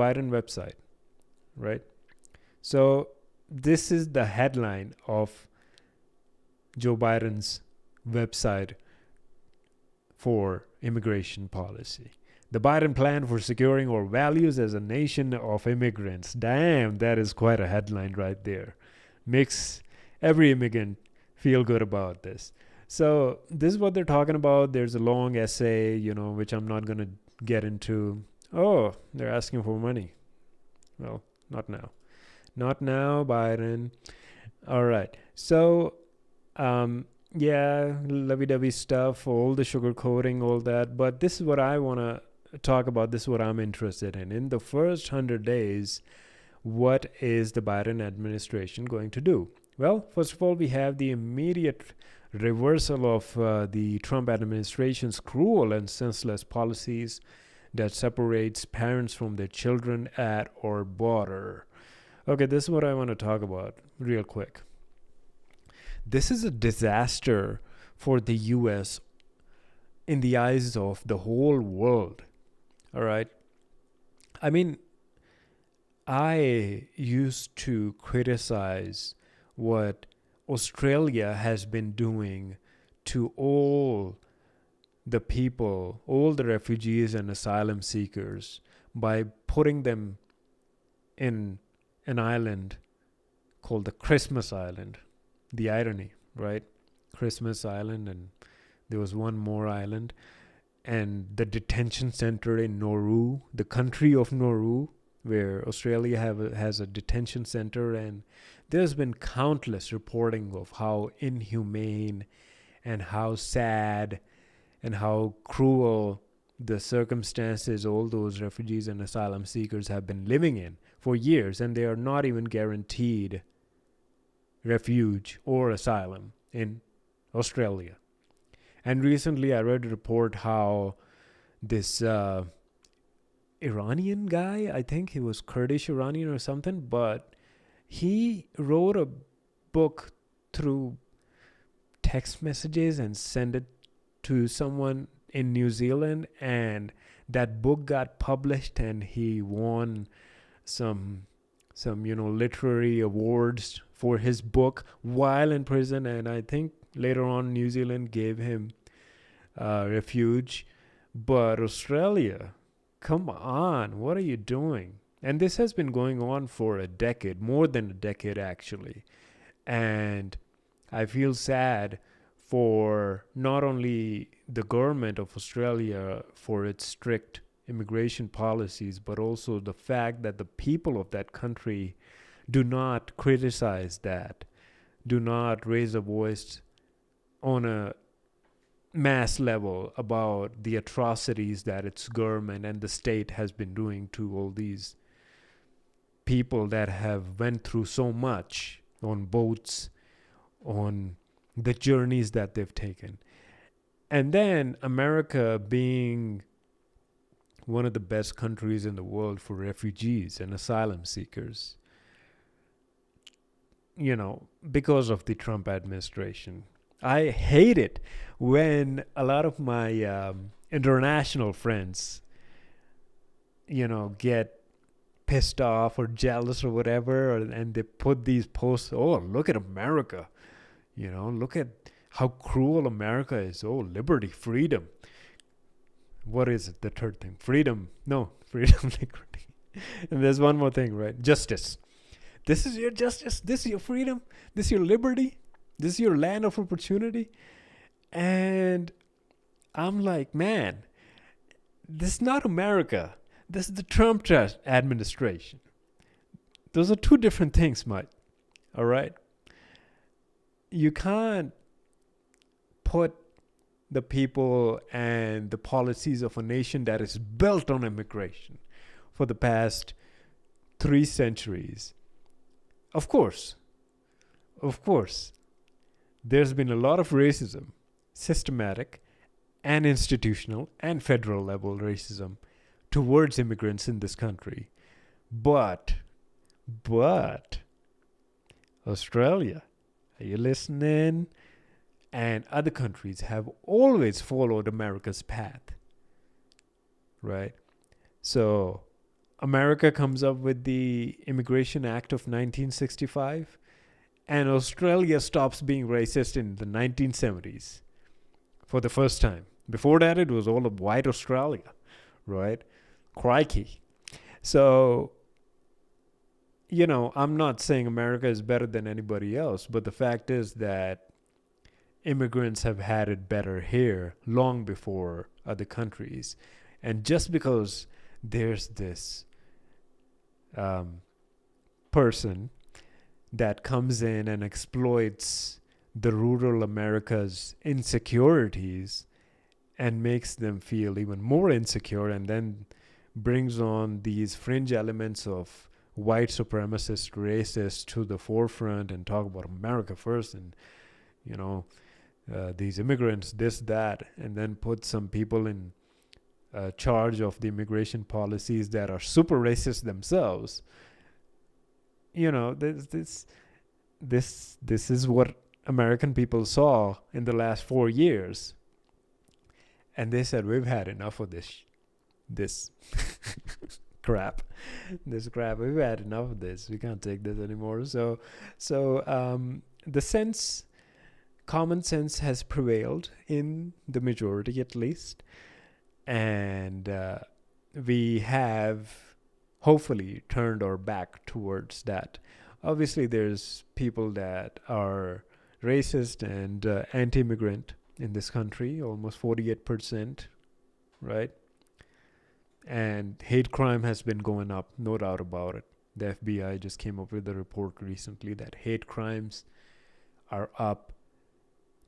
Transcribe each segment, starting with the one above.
Biden website, right? So this is the headline of Joe Biden's website for immigration policy. The Biden plan for securing our values as a nation of immigrants. Damn, that is quite a headline right there. Makes every immigrant feel good about this. So this is what they're talking about. There's a long essay, which I'm not going to get into. Oh, they're asking for money. Well, not now. Not now, Biden. All right. So, yeah, lovey-dovey stuff, all the sugarcoating, all that. But this is what I want to talk about. This is what I'm interested in. In the first 100 days, what is the Biden administration going to do? Well, first of all, we have the immediate reversal of the Trump administration's cruel and senseless policies that separates parents from their children at our border. Okay, this is what I want to talk about real quick. This is a disaster for the U.S. in the eyes of the whole world. All right. I mean, I used to criticize what Australia has been doing to all the people, all the refugees and asylum seekers, by putting them in an island called the Christmas Island. The irony, right? Christmas Island, and there was one more island, and the detention center in Nauru, the country of Nauru, where Australia has a detention center, and there's been countless reporting of how inhumane and how sad and how cruel the circumstances all those refugees and asylum seekers have been living in for years, and they are not even guaranteed refuge or asylum in Australia. And recently I read a report how this Iranian guy, I think he was Kurdish Iranian or something, but he wrote a book through text messages and sent it to someone in New Zealand, and that book got published, and he won some literary awards for his book while in prison. And I think later on New Zealand gave him refuge. But Australia, come on, what are you doing? And this has been going on for a decade, more than a decade actually. And I feel sad for not only the government of Australia for its strict immigration policies, but also the fact that the people of that country do not criticize that, do not raise a voice on a mass level about the atrocities that its government and the state has been doing to all these people that have went through so much on boats, on the journeys that they've taken. And then America being one of the best countries in the world for refugees and asylum seekers, because of the Trump administration. I hate it when a lot of my international friends, get pissed off or jealous or whatever, and they put these posts, oh, look at America, look at how cruel America is. Oh, liberty, freedom. What is it? The third thing. Freedom, liberty. And there's one more thing, right? Justice. This is your justice. This is your freedom. This is your liberty. This is your land of opportunity. And I'm like, man, this is not America. This is the Trump administration. Those are two different things, Mike. All right? You can't put the people and the policies of a nation that is built on immigration for the past 3 centuries. Of course, there's been a lot of racism, systematic and institutional and federal level racism towards immigrants in this country. But Australia, are you listening? And other countries have always followed America's path, right? So America comes up with the Immigration Act of 1965, and Australia stops being racist in the 1970s for the first time. Before that, it was all of white Australia, right? Crikey. So, I'm not saying America is better than anybody else, but the fact is that immigrants have had it better here long before other countries. And just because there's this um, person that comes in and exploits the rural America's insecurities and makes them feel even more insecure, and then brings on these fringe elements of white supremacist racists to the forefront and talk about America first, and these immigrants, this, that, and then put some people in charge of the immigration policies that are super racist themselves. This is what American people saw in the last 4 years, and they said, we've had enough of this crap. This crap, we've had enough of this. We can't take this anymore. So common sense has prevailed in the majority, at least, and we have hopefully turned our back towards that. Obviously, there's people that are racist and anti-immigrant in this country, almost 48%, right? And hate crime has been going up, no doubt about it. The FBI just came up with a report recently that hate crimes are up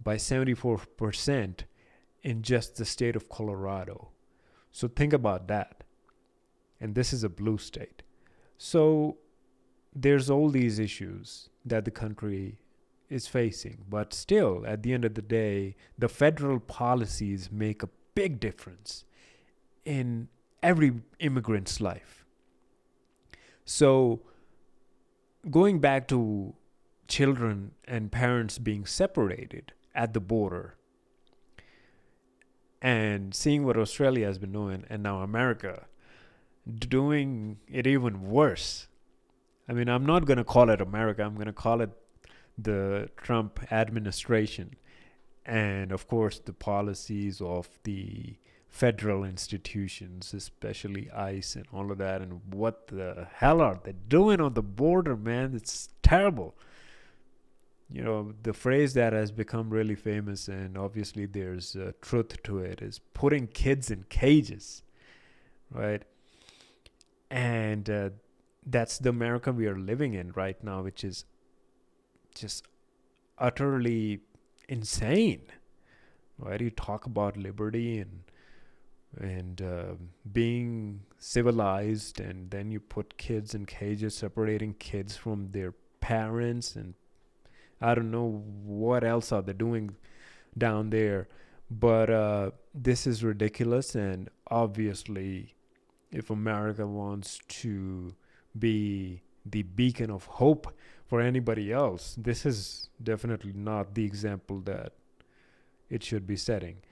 by 74% in just the state of Colorado. So think about that. And this is a blue state. So there's all these issues that the country is facing. But still, at the end of the day, the federal policies make a big difference in every immigrant's life. So going back to children and parents being separated at the border and seeing what Australia has been doing, and now America doing it even worse. I mean, I'm not going to call it America. I'm going to call it the Trump administration. And of course, the policies of the federal institutions, especially ICE and all of that. And what the hell are they doing on the border, man? It's terrible. The phrase that has become really famous, and obviously there's truth to it, is putting kids in cages, right? And that's the America we are living in right now, which is just utterly insane, right? You talk about liberty and being civilized, and then you put kids in cages, separating kids from their parents, and I don't know what else are they doing down there, but this is ridiculous. And obviously, if America wants to be the beacon of hope for anybody else, this is definitely not the example that it should be setting.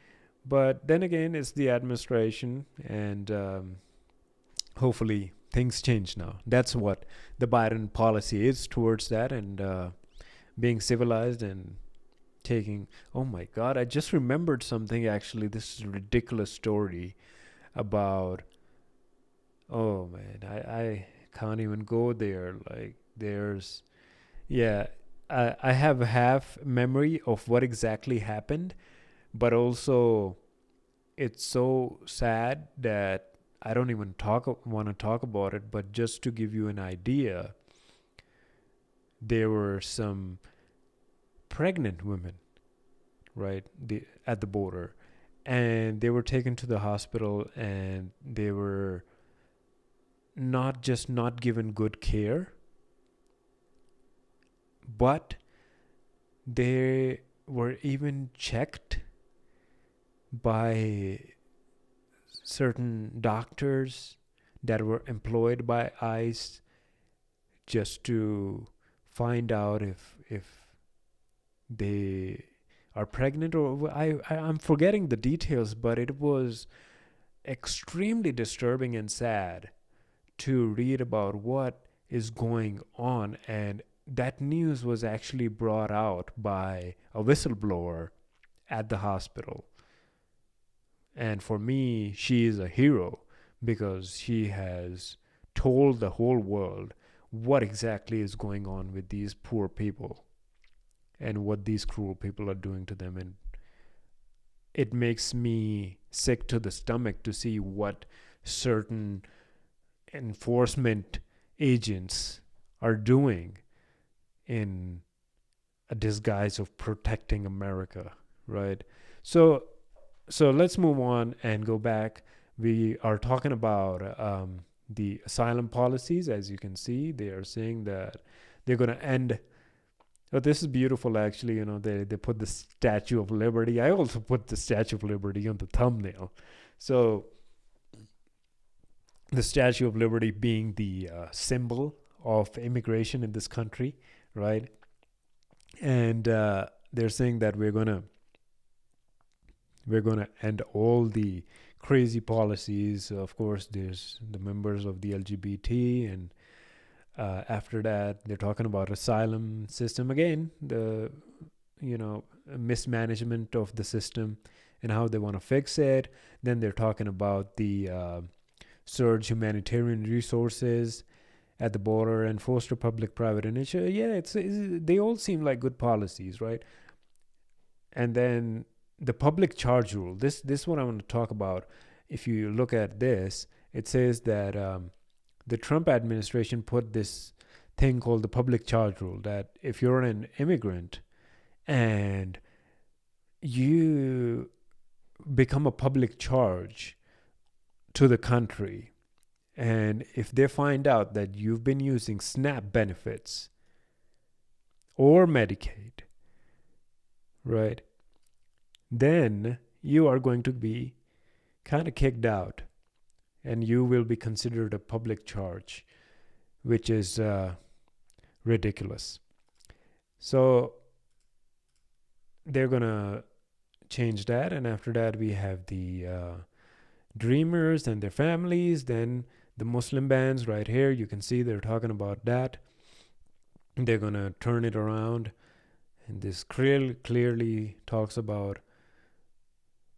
But then again, it's the administration, and hopefully things change now. That's what the Biden policy is towards that, and being civilized and taking... Oh my God, I just remembered something actually. This is a ridiculous story about... Oh man, I can't even go there. Like, there's... Yeah, I have half memory of what exactly happened, but also it's so sad that I don't even want to talk about it. But just to give you an idea, there were some pregnant women, right, at the border, and they were taken to the hospital, and they were not just not given good care, but they were even checked by certain doctors that were employed by ICE just to find out if they are pregnant, or I'm forgetting the details, but it was extremely disturbing and sad to read about what is going on. And that news was actually brought out by a whistleblower at the hospital. And for me, she is a hero because she has told the whole world what exactly is going on with these poor people and what these cruel people are doing to them. And it makes me sick to the stomach to see what certain enforcement agents are doing in a disguise of protecting America, right? So let's move on and go back. We are talking about the asylum policies. As you can see, they are saying that they're going to end. Oh, this is beautiful, actually. They put the Statue of Liberty. I also put the Statue of Liberty on the thumbnail. So the Statue of Liberty being the symbol of immigration in this country, right? And they're saying that we're gonna end all the crazy policies. Of course, there's the members of the LGBT, and after that, they're talking about asylum system again, the mismanagement of the system and how they want to fix it. Then they're talking about the surge humanitarian resources at the border and foster public-private initiative. Yeah, they all seem like good policies, right? And then the public charge rule. This is what I want to talk about. If you look at this, it says that the Trump administration put this thing called the public charge rule, that if you're an immigrant and you become a public charge to the country, and if they find out that you've been using SNAP benefits or Medicaid, right, then you are going to be kind of kicked out and you will be considered a public charge, which is ridiculous. So they're going to change that. And after that, we have the dreamers and their families. Then the Muslim bans right here. You can see they're talking about that. They're going to turn it around. And this clearly talks about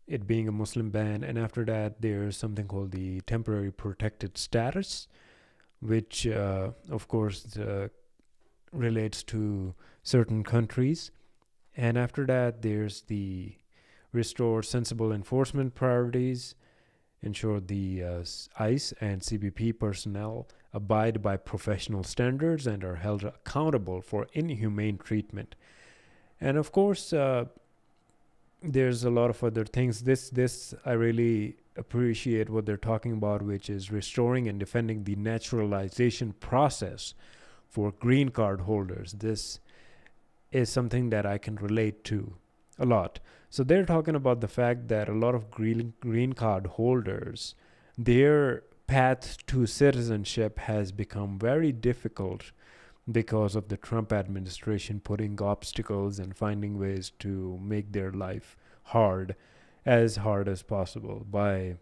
it being a Muslim ban. And after that, there's something called the temporary protected status, which, of course, relates to certain countries. And after that, there's the restore sensible enforcement priorities, ensure the ICE and CBP personnel abide by professional standards and are held accountable for inhumane treatment. And of course, there's a lot of other things. This I really appreciate what they're talking about, which is restoring and defending the naturalization process for green card holders. This is something that I can relate to a lot. So they're talking about the fact that a lot of green card holders, their path to citizenship has become very difficult because of the Trump administration putting obstacles and finding ways to make their life hard as possible by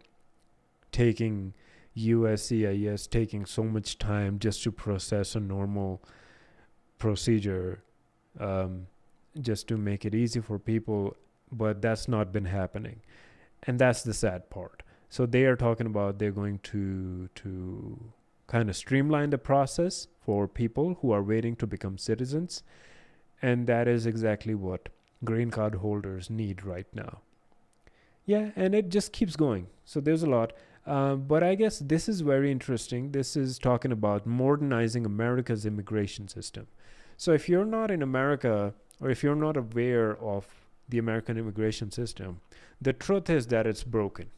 taking USCIS, taking so much time just to process a normal procedure, just to make it easy for people. But that's not been happening. And that's the sad part. So they are talking about they're going to kind of streamline the process for people who are waiting to become citizens. And that is exactly what green card holders need right now. Yeah, and it just keeps going. So there's a lot. But I guess this is very interesting. This is talking about modernizing America's immigration system. So if you're not in America, or if you're not aware of the American immigration system, the truth is that it's broken.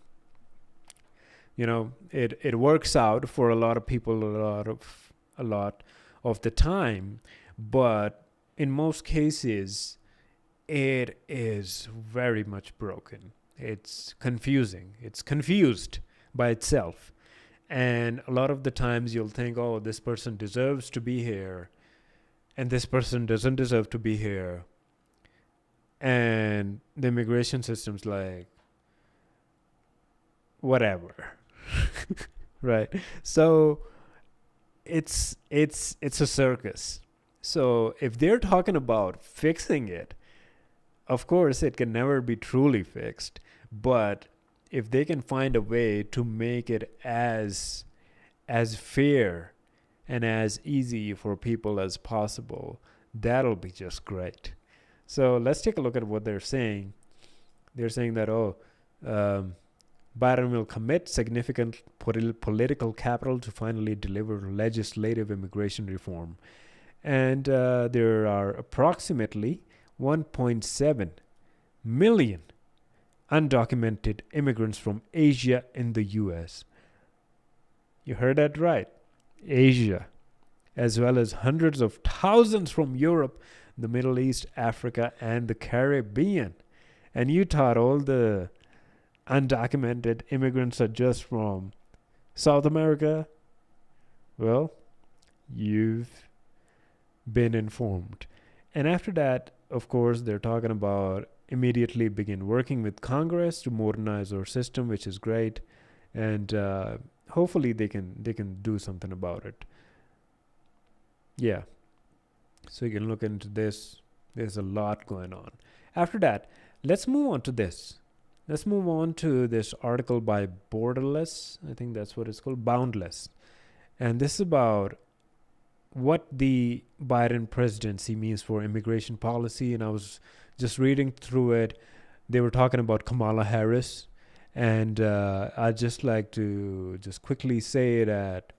It works out for a lot of people a lot of the time, but in most cases, it is very much broken. It's confusing. It's confused by itself. And a lot of the times you'll think, oh, this person deserves to be here, and this person doesn't deserve to be here. And the immigration system's like, whatever. Right? So it's a circus. So if they're talking about fixing it, of course it can never be truly fixed. But if they can find a way to make it as fair and as easy for people as possible, that'll be just great. So let's take a look at what they're saying. They're saying that, um, Biden will commit significant political capital to finally deliver legislative immigration reform. And there are approximately 1.7 million undocumented immigrants from Asia in the US. You heard that right. Asia, as well as hundreds of thousands from Europe, the Middle East, Africa, and the Caribbean. And you thought all the undocumented immigrants are just from South America? Well, you've been informed. And after that, of course, they're talking about immediately begin working with Congress to modernize our system, which is great. And hopefully they can do something about it. Yeah. So you can look into this. There's a lot going on. After that, let's move on to this. Let's move on to this article by Borderless. I think that's what it's called, Boundless. And this is about what the Biden presidency means for immigration policy. And I was just reading through it. They were talking about Kamala Harris. And I'd just like to just quickly say that,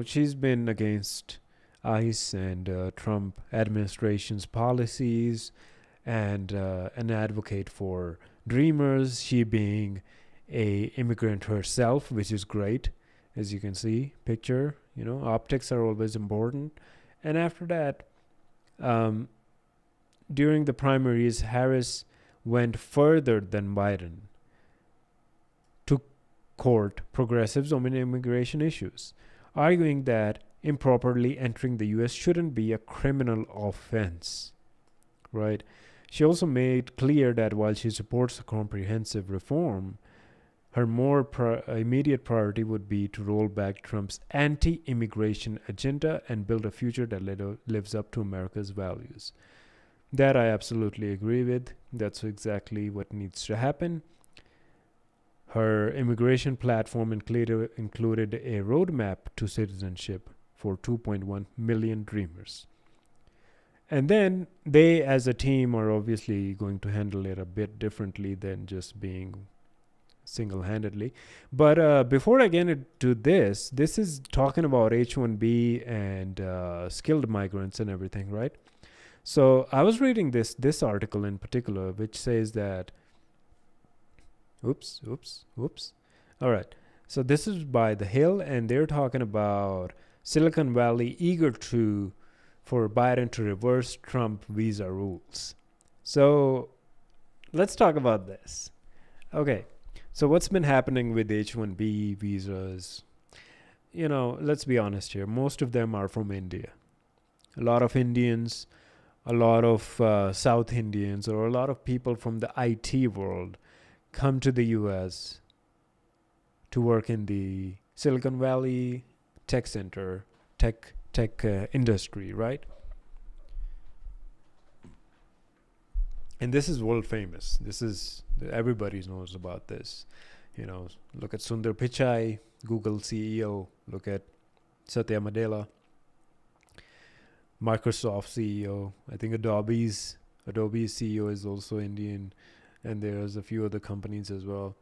she's been against ICE and Trump administration's policies, and an advocate for dreamers, she being a immigrant herself, which is great. As you can see, picture, optics are always important. And after that, during the primaries, Harris went further than Biden to court progressives on immigration issues, arguing that improperly entering the U.S. shouldn't be a criminal offense, right? She also made clear that while she supports a comprehensive reform, her more immediate priority would be to roll back Trump's anti-immigration agenda and build a future that lives up to America's values. That I absolutely agree with. That's exactly what needs to happen. Her immigration platform included a roadmap to citizenship for 2.1 million dreamers. And then they, as a team, are obviously going to handle it a bit differently than just being single-handedly. But before I get into this is talking about H-1B and skilled migrants and everything, right? So I was reading this article in particular, which says that, oops. All right. So this is by The Hill, and they're talking about Silicon Valley eager for Biden to reverse Trump visa rules. So let's talk about this. Okay. So what's been happening with H-1B visas? Let's be honest here. Most of them are from India. A lot of Indians, a lot of South Indians, or a lot of people from the IT world come to the U.S. to work in the Silicon Valley tech center, tech industry, right? And this is world famous. Everybody knows about this. Look at Sundar Pichai, Google CEO. Look at Satya Nadella, Microsoft CEO. I think Adobe's CEO is also Indian, and there's a few other companies as well.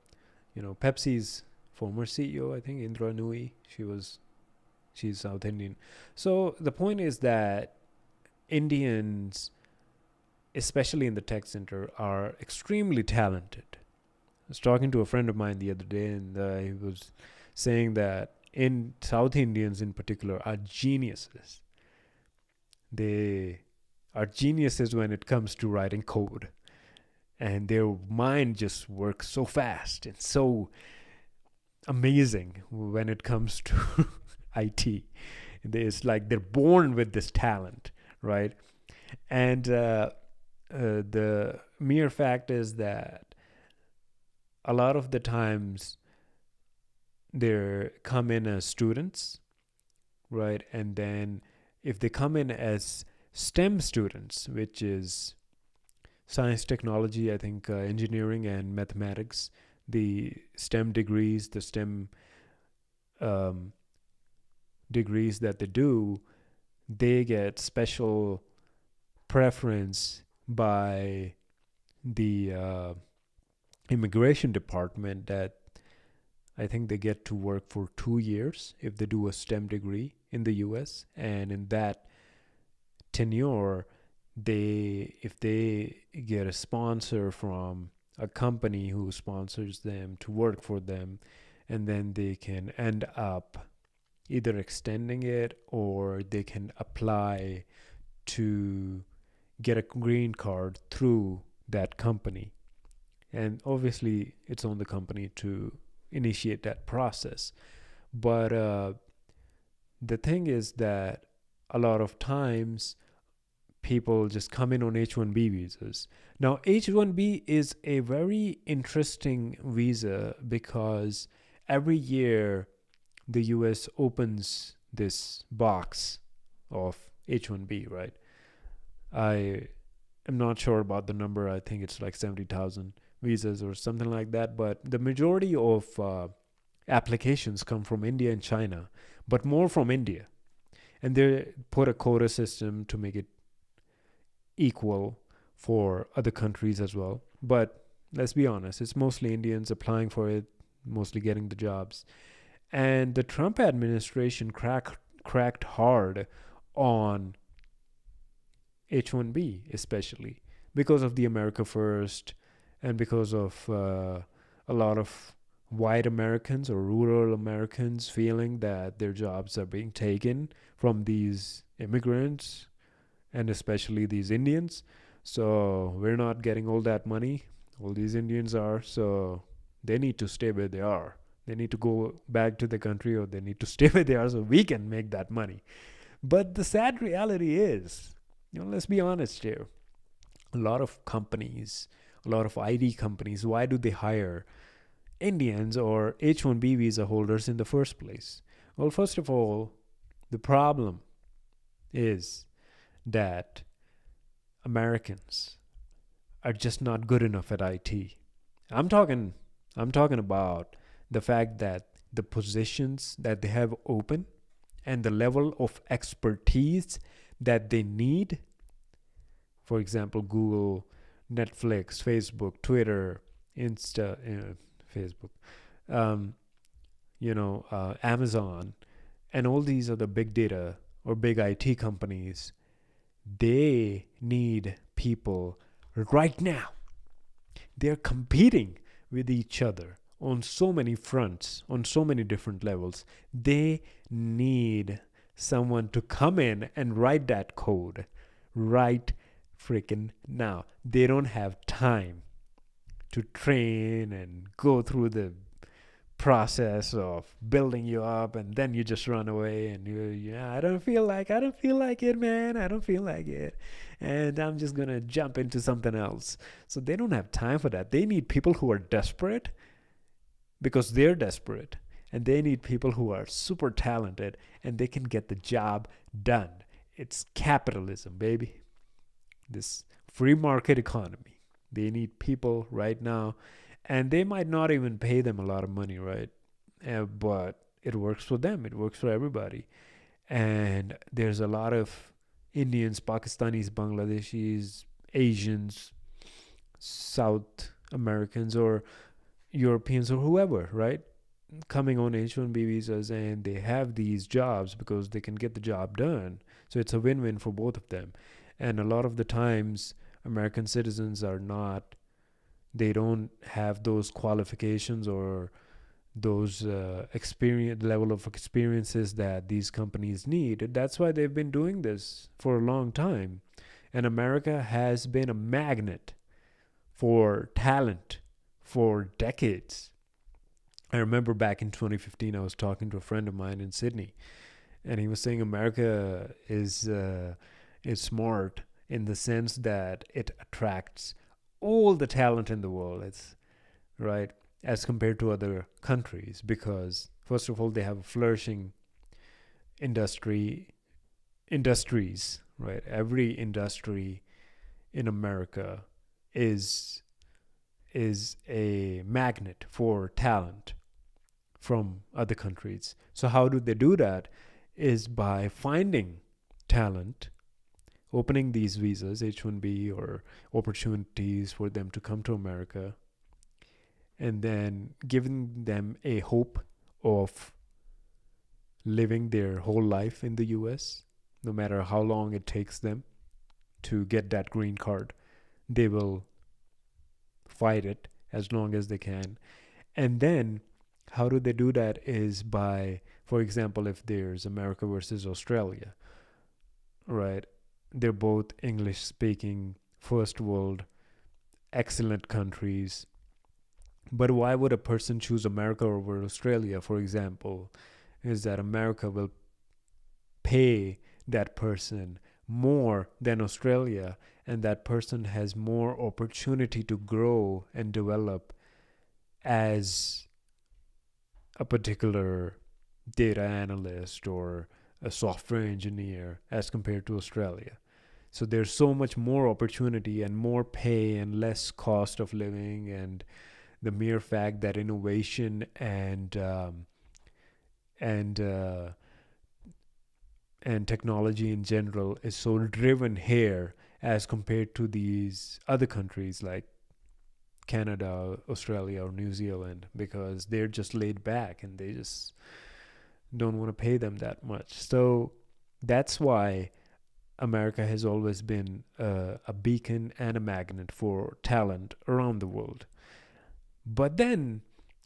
Pepsi's former CEO, I think Indra Nooyi, she's South Indian. So the point is that Indians, especially in the tech center, are extremely talented. I was talking to a friend of mine the other day, and he was saying that in South Indians in particular are geniuses. They are geniuses when it comes to writing code, and their mind just works so fast and so amazing when it comes to IT. It's like they're born with this talent, right? And the mere fact is that a lot of the times they come in as students, right? And then if they come in as STEM students, which is science, technology, I think engineering and mathematics, the STEM degrees, the STEM um, degrees that they do, they get special preference by the immigration department, that I think they get to work for 2 years if they do a STEM degree in the US. And in that tenure, if they get a sponsor from a company who sponsors them to work for them, and then they can end up either extending it or they can apply to get a green card through that company. And obviously, it's on the company to initiate that process. But the thing is that a lot of times people just come in on H-1B visas. Now, H-1B is a very interesting visa because every year the US opens this box of H-1B, right? I am not sure about the number. I think it's like 70,000 visas or something like that. But the majority of applications come from India and China, but more from India. And they put a quota system to make it equal for other countries as well. But let's be honest, it's mostly Indians applying for it, mostly getting the jobs. And the Trump administration cracked hard on H-1B, especially because of the America First and because of a lot of white Americans or rural Americans feeling that their jobs are being taken from these immigrants and especially these Indians. So we're not getting all that money. All these Indians are. So they need to stay where they are. They need to go back to the country, or they need to stay where they are so we can make that money. But the sad reality is, let's be honest here. A lot of companies, a lot of ID companies, why do they hire Indians or H-1B visa holders in the first place? Well, first of all, the problem is that Americans are just not good enough at IT. I'm talking about the fact that the positions that they have open and the level of expertise that they need, for example, Google, Netflix, Facebook, Twitter, Facebook, Amazon, and all these other big data or big IT companies, they need people right now. They're competing with each other on so many fronts, on so many different levels. They need someone to come in and write that code right freaking now. They don't have time to train and go through the process of building you up, and then you just run away and I don't feel like it, man. I don't feel like it, and I'm just gonna jump into something else. So they don't have time for that. They need people who are desperate because they're desperate, and they need people who are super talented and they can get the job done. It's capitalism, baby. This free market economy. They need people right now, and they might not even pay them a lot of money, right? But it works for them. It works for everybody. And there's a lot of Indians, Pakistanis, Bangladeshis, Asians, South Americans, or Europeans, or whoever, right? Coming on H-1B visas, and they have these jobs because they can get the job done. So it's a win-win for both of them. And a lot of the times, American citizens are not, they don't have those qualifications or those level of experiences that these companies need. That's why they've been doing this for a long time. And America has been a magnet for talent for decades. I remember back in 2015, I was talking to a friend of mine in Sydney, and he was saying America is smart in the sense that it attracts all the talent in the world. It's right as compared to other countries because, first of all, they have a flourishing industry industries, right? Every industry in America is a magnet for talent from other countries. So how do they do that? Is by finding talent, opening these visas, H-1B, or opportunities for them to come to America, and then giving them a hope of living their whole life in the US, no matter how long it takes them to get that green card. They will fight it as long as they can. And then how do they do that is by, for example, if there's America versus Australia, right? They're both English speaking, first world, excellent countries. But why would a person choose America over Australia, for example? Is that America will pay that person more than Australia, and that person has more opportunity to grow and develop as a particular data analyst or a software engineer as compared to Australia. So there's so much more opportunity and more pay and less cost of living, and the mere fact that innovation and and technology in general is so driven here as compared to these other countries like Canada, Australia, or New Zealand, because they're just laid back and they just don't want to pay them that much. So that's why America has always been a beacon and a magnet for talent around the world. But then,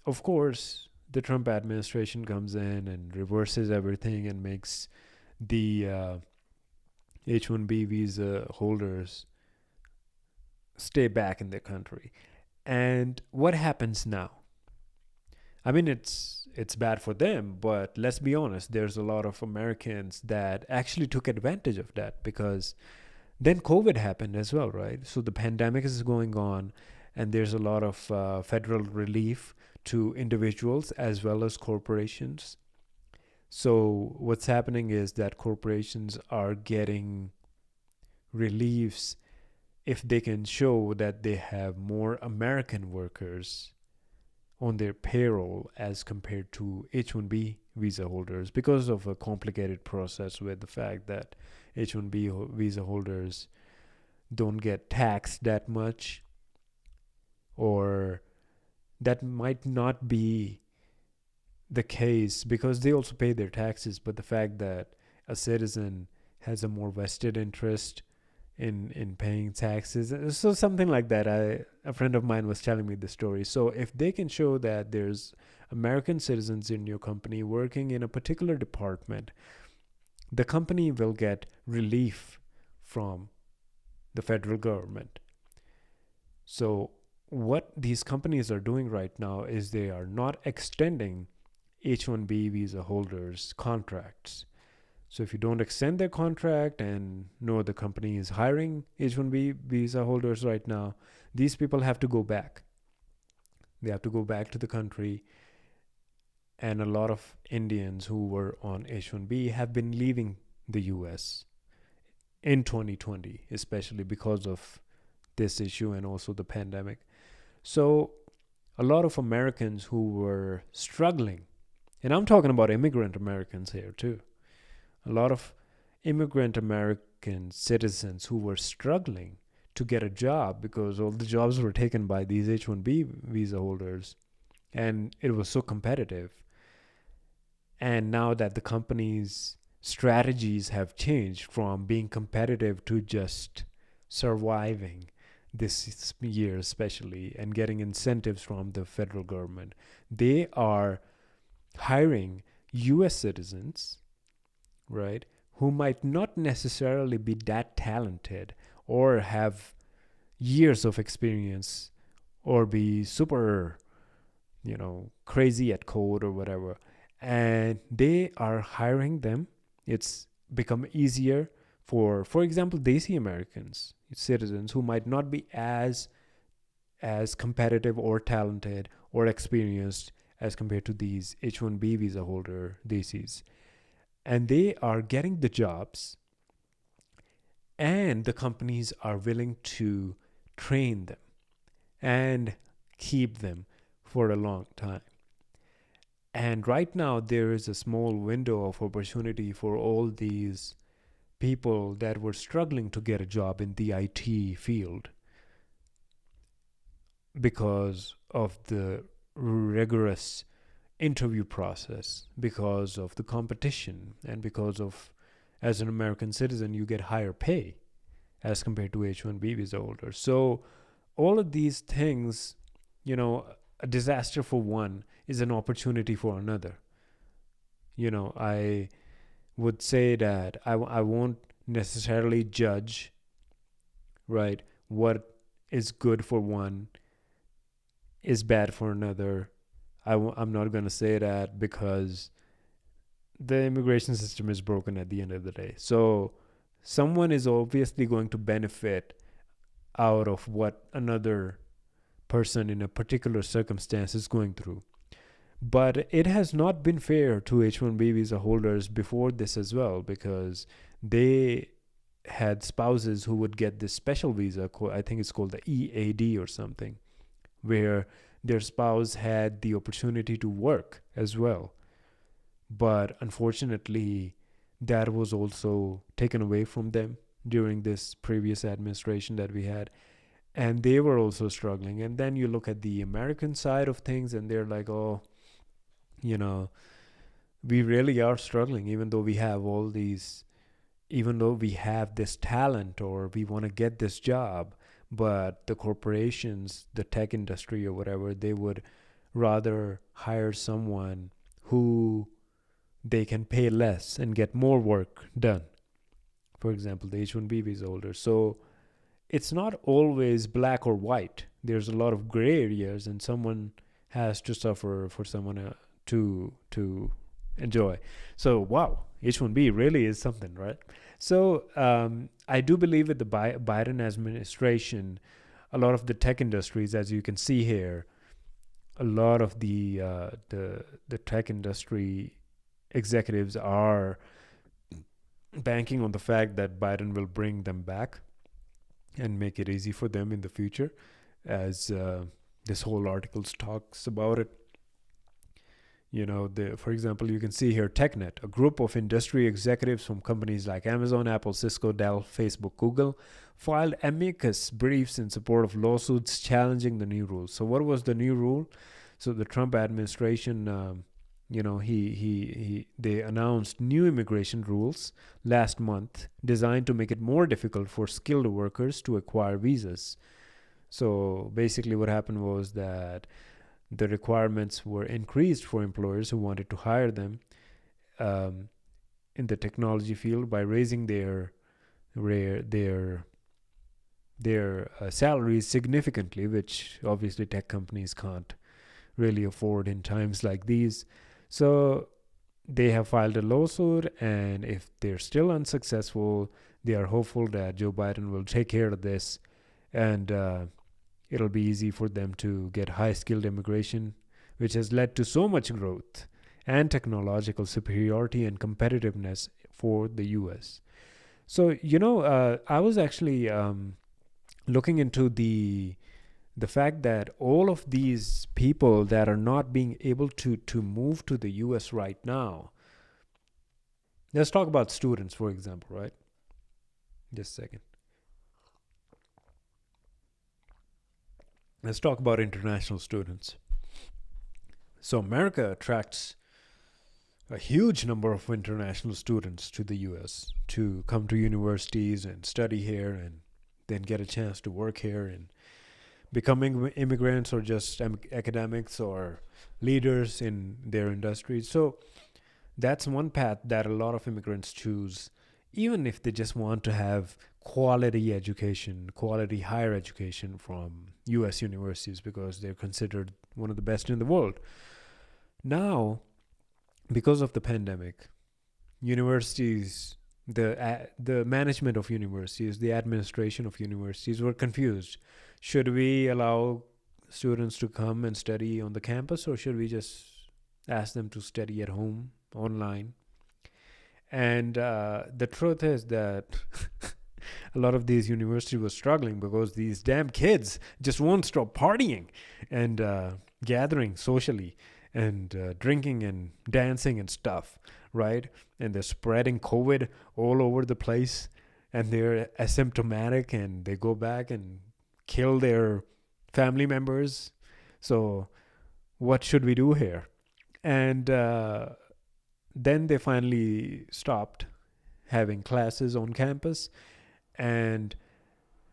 of course, the Trump administration comes in and reverses everything and makes the H-1B visa holders stay back in their country. And what happens now? I mean, it's bad for them, but let's be honest, there's a lot of Americans that actually took advantage of that, because then COVID happened as well, right? So the pandemic is going on, and there's a lot of federal relief to individuals as well as corporations. So what's happening is that corporations are getting reliefs if they can show that they have more American workers on their payroll as compared to H-1B visa holders, because of a complicated process with the fact that H-1B visa holders don't get taxed that much, or that might not be the case because they also pay their taxes, but the fact that a citizen has a more vested interest in paying taxes, so something like that. A friend of mine was telling me the story. So if they can show that there's American citizens in your company working in a particular department, the company will get relief from the federal government. So what these companies are doing right now is they are not extending H-1B visa holders contracts. So if you don't extend their contract and no other company is hiring H-1B visa holders right now, these people have to go back. They have to go back to the country. And a lot of Indians who were on H-1B have been leaving the US in 2020, especially because of this issue and also the pandemic. So a lot of Americans who were struggling, and I'm talking about immigrant Americans here too, a lot of immigrant American citizens who were struggling to get a job because all the jobs were taken by these H-1B visa holders, and it was so competitive. And now that the company's strategies have changed from being competitive to just surviving this year especially and getting incentives from the federal government, they are hiring US citizens, right, who might not necessarily be that talented or have years of experience or be super, crazy at code or whatever. And they are hiring them. It's become easier for example, Desi Americans, citizens who might not be as competitive or talented or experienced as compared to these H-1B visa holder Desis. and they are getting the jobs, and the companies are willing to train them and keep them for a long time. And right now, there is a small window of opportunity for all these people that were struggling to get a job in the IT field because of the rigorous interview process, because of the competition, and because of, as an American citizen, you get higher pay as compared to H-1B visa holders. So all of these things, a disaster for one is an opportunity for another. I would say that I won't necessarily judge, right, what is good for one is bad for another. I'm not going to say that because the immigration system is broken at the end of the day. So someone is obviously going to benefit out of what another person in a particular circumstance is going through. But it has not been fair to H-1B visa holders before this as well, because they had spouses who would get this special visa. I think it's called the EAD or something, where their spouse had the opportunity to work as well. But unfortunately, that was also taken away from them during this previous administration that we had. And they were also struggling. And then you look at the American side of things, and they're like, oh, we really are struggling, even though we have all these, even though we have this talent or we want to get this job. But the corporations, the tech industry or whatever, they would rather hire someone who they can pay less and get more work done. For example, the H-1B visa holders. So it's not always black or white. There's a lot of gray areas, and someone has to suffer for someone to enjoy. So wow, H-1B really is something, right? So I do believe with the Biden administration, a lot of the tech industries, as you can see here, a lot of the tech industry executives are banking on the fact that Biden will bring them back and make it easy for them in the future, as this whole article talks about it. For example, you can see here TechNet, a group of industry executives from companies like Amazon, Apple, Cisco, Dell, Facebook, Google, filed amicus briefs in support of lawsuits challenging the new rules. So what was the new rule? So the Trump administration, they announced new immigration rules last month designed to make it more difficult for skilled workers to acquire visas. So basically what happened was that the requirements were increased for employers who wanted to hire them in the technology field by raising their salaries significantly, which obviously tech companies can't really afford in times like these. So they have filed a lawsuit, and if they're still unsuccessful, they are hopeful that Joe Biden will take care of this, and it'll be easy for them to get high-skilled immigration, which has led to so much growth and technological superiority and competitiveness for the U.S. So, I was actually looking into the fact that all of these people that are not being able to move to the U.S. right now. Let's talk about students, for example, right? Just a second. Let's talk about international students. So America attracts a huge number of international students to the U.S. to come to universities and study here and then get a chance to work here and becoming immigrants or just academics or leaders in their industries. So that's one path that a lot of immigrants choose, even if they just want to have quality education, quality higher education from U.S. universities, because they're considered one of the best in the world. Now, because of the pandemic, universities, the management of universities, the administration of universities were confused. Should we allow students to come and study on the campus, or should we just ask them to study at home, online? And the truth is that a lot of these universities were struggling because these damn kids just won't stop partying and gathering socially and drinking and dancing and stuff, right? And they're spreading COVID all over the place, and they're asymptomatic, and they go back and kill their family members. So, what should we do here? And then they finally stopped having classes on campus, and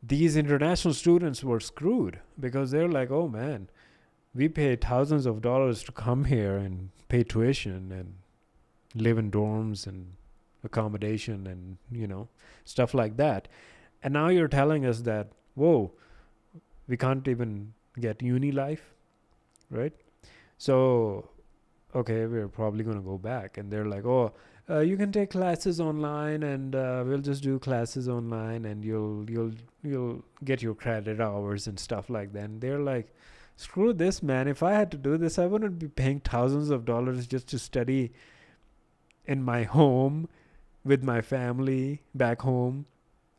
these international students were screwed because they're like, oh man, we pay thousands of dollars to come here and pay tuition and live in dorms and accommodation and stuff like that, and now you're telling us that, whoa, we can't even get uni life, right? So okay, we're probably going to go back. And they're like, oh, you can take classes online, and we'll just do classes online, and you'll get your credit hours and stuff like that. And they're like, screw this, man. If I had to do this, I wouldn't be paying thousands of dollars just to study in my home with my family back home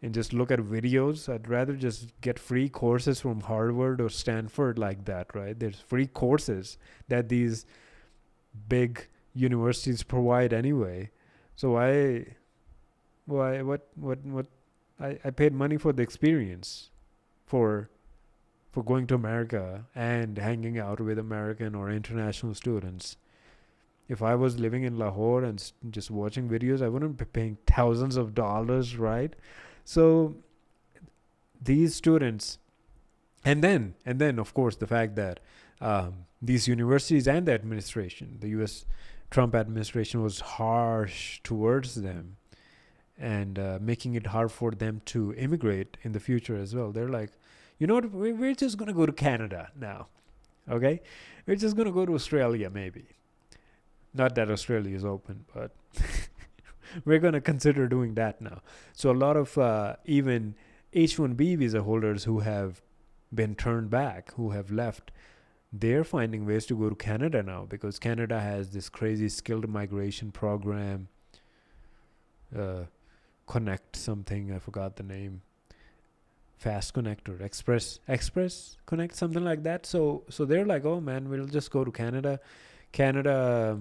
and just look at videos. I'd rather just get free courses from Harvard or Stanford like that, right? There's free courses that these big universities provide anyway. So I paid money for the experience, for going to America and hanging out with American or international students. If I was living in Lahore and just watching videos, I wouldn't be paying thousands of dollars, right? So these students, and then of course the fact that these universities and the administration, the U.S. Trump administration, was harsh towards them and making it hard for them to immigrate in the future as well. They're like, you know what, we're just going to go to Canada now, okay? We're just going to go to Australia maybe. Not that Australia is open, but we're going to consider doing that now. So a lot of even H-1B visa holders who have been turned back, who have left, they're finding ways to go to Canada now because Canada has this crazy skilled migration program. Connect something, I forgot the name. Fast Connect or Express Connect, something like that. So they're like, oh man, we'll just go to Canada. Canada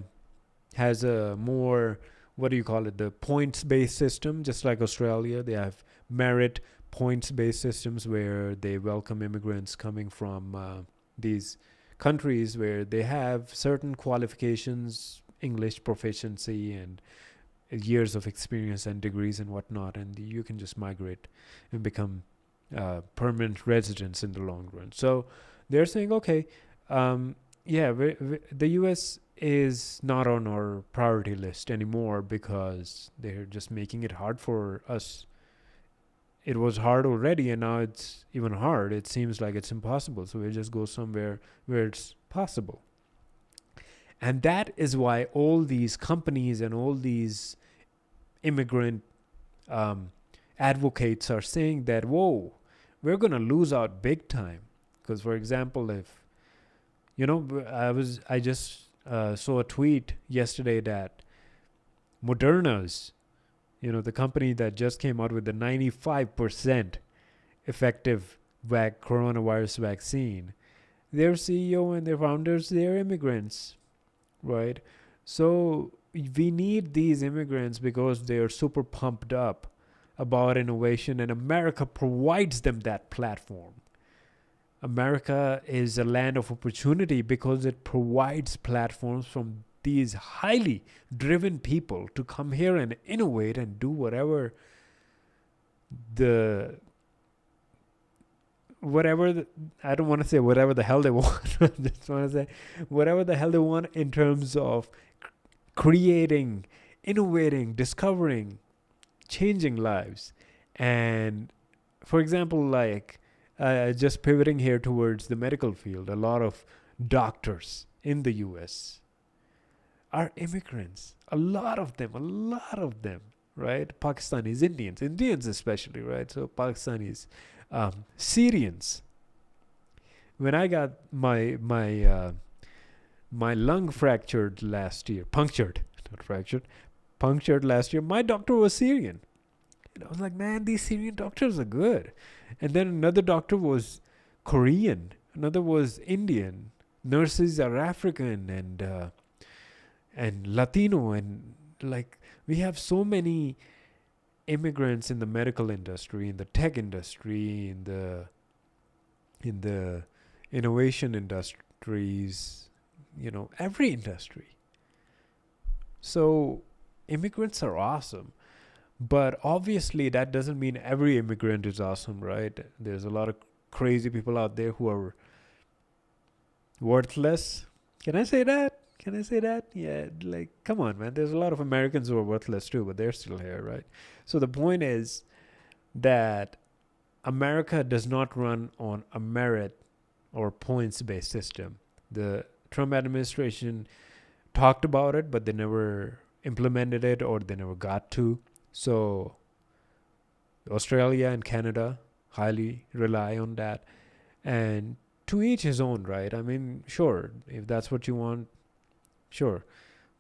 has a more, what do you call it, the points-based system, just like Australia. They have merit points-based systems where they welcome immigrants coming from these countries where they have certain qualifications, English proficiency and years of experience and degrees and whatnot, and you can just migrate and become permanent residents in the long run. So they're saying, okay, the U.S. is not on our priority list anymore because they're just making it hard for us. It was hard already, and now it's even hard. It seems like it's impossible. So we'll just go somewhere where it's possible. And that is why all these companies and all these immigrant advocates are saying that, whoa, we're going to lose out big time. Because, for example, if, I just saw a tweet yesterday that Moderna's, the company that just came out with the 95% effective coronavirus vaccine, their CEO and their founders, they're immigrants, right? So we need these immigrants because they are super pumped up about innovation, and America provides them that platform. America is a land of opportunity because it provides platforms from these highly driven people to come here and innovate and do whatever I don't want to say whatever the hell they want. I just want to say whatever the hell they want in terms of creating, innovating, discovering, changing lives. And for example, like just pivoting here towards the medical field, a lot of doctors in the US are immigrants. A lot of them, right? Pakistanis, Indians especially, right? So Pakistanis, Syrians. When I got my lung fractured last year, punctured, not fractured, punctured last year. My doctor was Syrian. And I was like, man, these Syrian doctors are good. And then another doctor was Korean. Another was Indian. Nurses are African and Latino, and like we have so many immigrants in the medical industry, in the tech industry, in the innovation industries, every industry. So immigrants are awesome. But obviously that doesn't mean every immigrant is awesome, right? There's a lot of crazy people out there who are worthless. Can I say that? Can I say that? Yeah, like, come on, man. There's a lot of Americans who are worthless too, but they're still here, right? So the point is that America does not run on a merit or points based system. The Trump administration talked about it, but they never implemented it, or they never got to. So Australia and Canada highly rely on that. And to each his own, right? I mean, sure, if that's what you want, sure.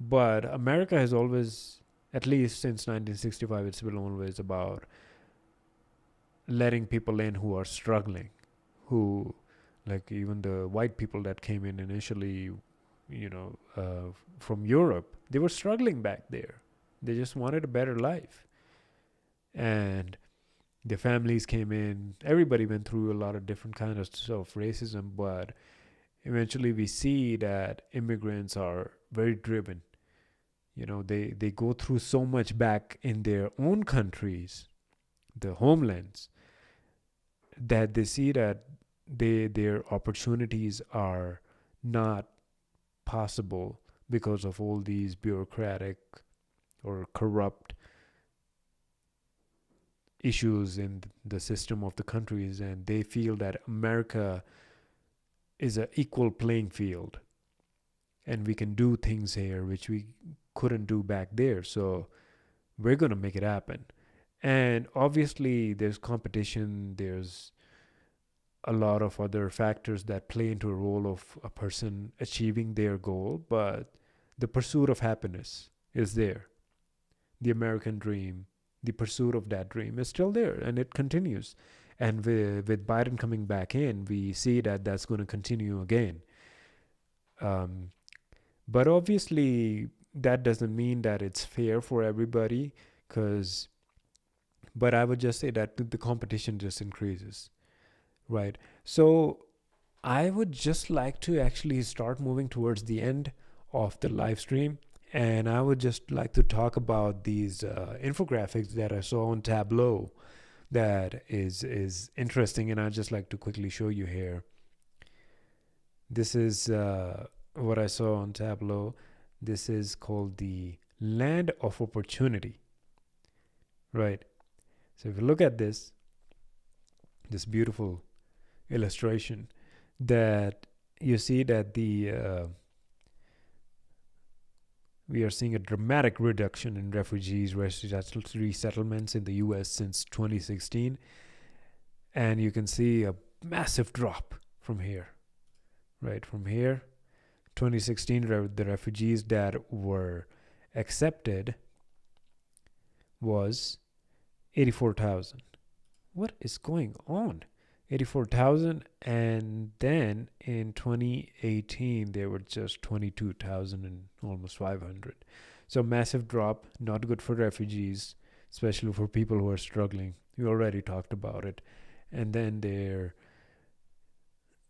But America has always, at least since 1965, it's been always about letting people in who are struggling, who, like even the white people that came in initially, from Europe, they were struggling back there. They just wanted a better life. And the families came in. Everybody went through a lot of different kinds of racism, but eventually we see that immigrants are very driven. They go through so much back in their own countries, the homelands, that they see that their opportunities are not possible because of all these bureaucratic or corrupt issues in the system of the countries, and they feel that America is an equal playing field and we can do things here which we couldn't do back there, so we're going to make it happen. And obviously there's competition, there's a lot of other factors that play into a role of a person achieving their goal, but the pursuit of happiness is there. The American dream, the pursuit of that dream is still there, and it continues. And with Biden coming back in, we see that that's going to continue again. But obviously, that doesn't mean that it's fair for everybody, but I would just say that the competition just increases, right? So I would just like to actually start moving towards the end of the live stream. And I would just like to talk about these infographics that I saw on Tableau that is interesting, and I'd just like to quickly show you here. This is what I saw on Tableau. This is called the land of opportunity, right? So if you look at this beautiful illustration, that you see that we are seeing a dramatic reduction in refugees resettlements in the U.S. since 2016. And you can see a massive drop from here. Right, from here, 2016, the refugees that were accepted was 84,000. What is going on? 84,000, and then in 2018 there were just 22,000 and almost 500. So massive drop, not good for refugees, especially for people who are struggling. We already talked about it. And then there,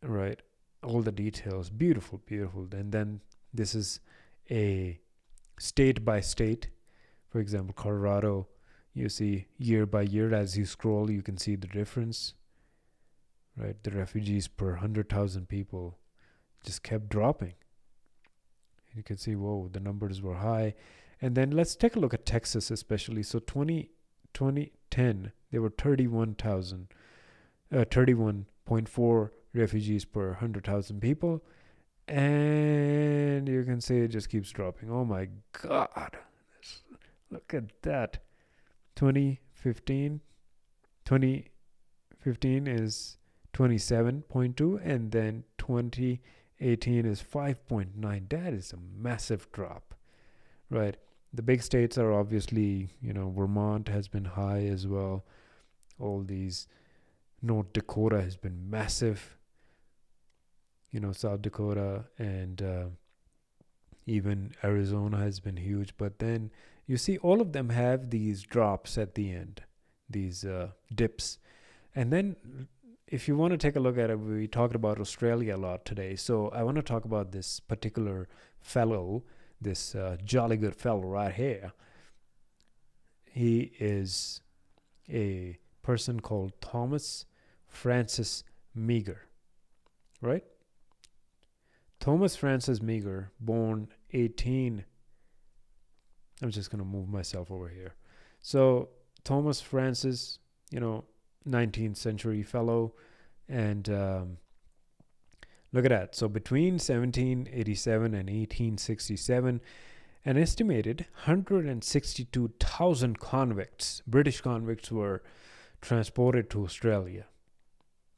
right, all the details, beautiful. And then this is a state by state. For example, Colorado, you see year by year, as you scroll, you can see the difference. Right, the refugees per 100,000 people just kept dropping. You can see, whoa, the numbers were high. And then let's take a look at Texas especially. So 2010, there were 31.4 refugees per 100,000 people. And you can see it just keeps dropping. Oh my God. Look at that. 2015 is 27.2, and then 2018 is 5.9. That is a massive drop, right? The big states are obviously, Vermont has been high as well. All these, North Dakota has been massive. South Dakota and even Arizona has been huge. But then you see, all of them have these drops at the end, these dips. And then if you want to take a look at it, we talked about Australia a lot today. So I want to talk about this particular fellow, this jolly good fellow right here. He is a person called Thomas Francis Meagher, right? Thomas Francis Meagher, born 18. I'm just going to move myself over here. So Thomas Francis, 19th century fellow. And look at that. So between 1787 and 1867, an estimated 162,000 convicts, British convicts, were transported to Australia.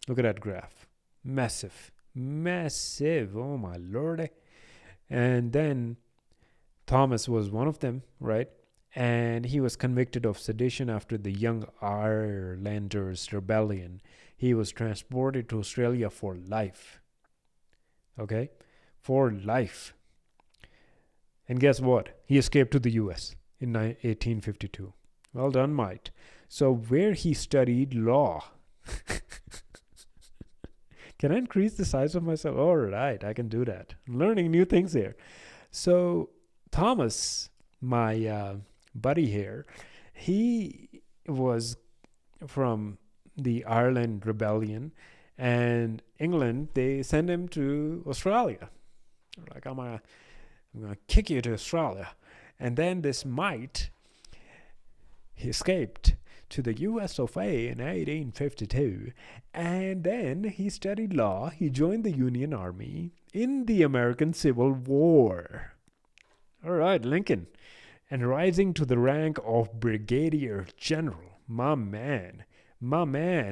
Look at that graph. Massive. Oh my lordy. And then Thomas was one of them, right? And he was convicted of sedition after the Young Irelanders Rebellion. He was transported to Australia for life. Okay? For life. And guess what? He escaped to the US in 1852. Well done, mate. So where he studied law. Can I increase the size of myself? All right, I can do that. I'm learning new things here. So Thomas, my buddy here, he was from the Ireland Rebellion, and England, they sent him to Australia. Like, I'm gonna kick you to Australia. And then this mite, he escaped to the US of A in 1852, and then he studied law. He joined the Union Army in the American Civil War. All right, Lincoln. And rising to the rank of Brigadier General. My man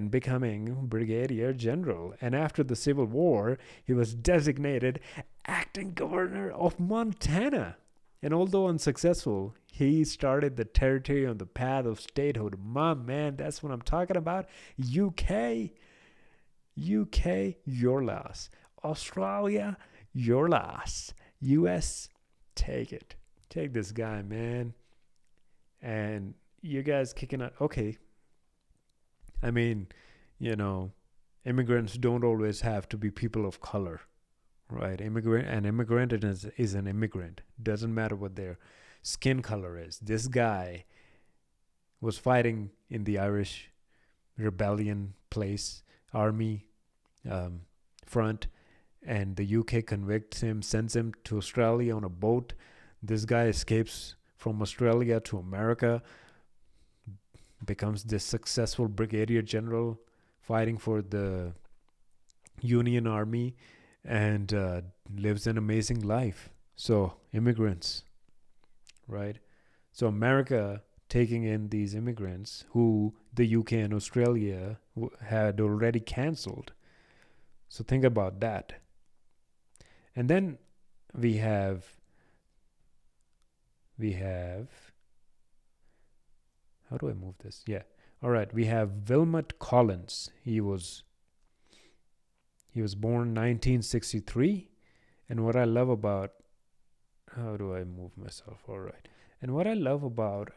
becoming Brigadier General. And after the Civil War, he was designated acting governor of Montana. And although unsuccessful, he started the territory on the path of statehood. My man, that's what I'm talking about. UK, your loss. Australia, your loss. US, take it. Take this guy, man. And you guys kicking out. Okay. I mean, immigrants don't always have to be people of color, right? An immigrant is an immigrant. Doesn't matter what their skin color is. This guy was fighting in the Irish rebellion army front, and the UK convicts him, sends him to Australia on a boat. This guy escapes from Australia to America, becomes this successful brigadier general fighting for the Union Army, and lives an amazing life. So, immigrants, right? So, America taking in these immigrants who the UK and Australia had already cancelled. So, think about that. And then we have how do I move this? Yeah. All right. We have Wilmot Collins. He was born 1963. And what I love about, how do I move myself? All right. And what I love about